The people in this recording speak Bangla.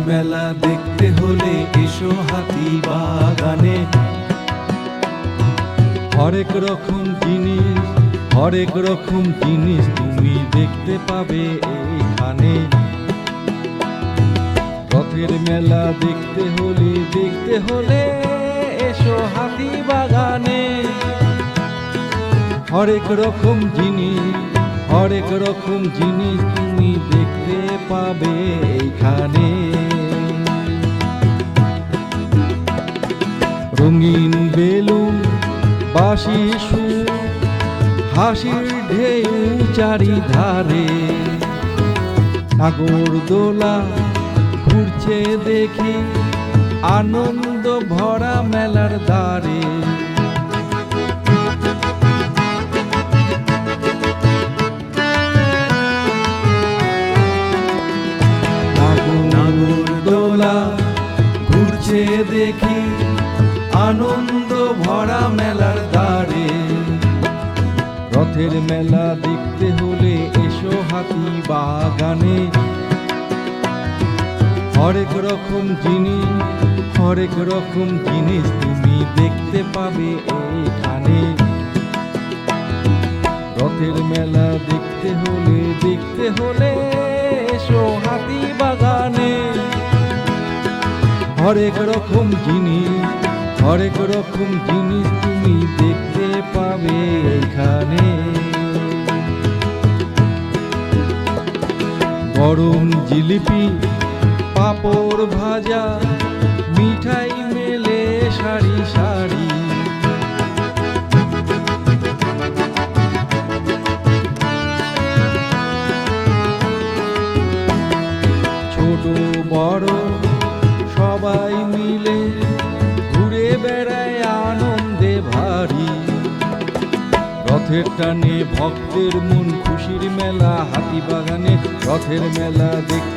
মেলা দেখতে হলে এসো হাতি বাগানে। হরেক রকম জিনিস তুমি দেখতে পাবে এইখানে। রথের মেলা দেখতে হলে এসো হাতি বাগানে। হরেক রকম জিনিস তুমি দেখতে পাবে এইখানে। রঙিন বেলুন, বাঁশি সুর, হাসির ঢেউ চারিধারে। নাগরদোলা ঘুরছে দেখি আনন্দ ভরা মেলার দ্বারে। নাগরদোলা ঘুরছে দেখি আনন্দ ভরা মেলার দ্বারে। রথের মেলা দেখতে হলে এসো হাতি বাগানে। হরেক রকম জিনিস তুমি দেখতে পাবে এইখানে। রথের মেলা দেখতে হলে এসো হাতি বাগানে। হরেক রকম জিনিস তুমি দেখতে পাবে এইখানে। গরম জিলিপি, পাঁপড় ভাজা, মিঠাই মেলে সারি সারি। ছোট বড় সবাই মিলে ঘুরে বেড়ায় আনন্দে ভারী। রথের টানে ভক্তের মন খুশির মেলা হাতি বাগানে। রথের মেলা দেখতে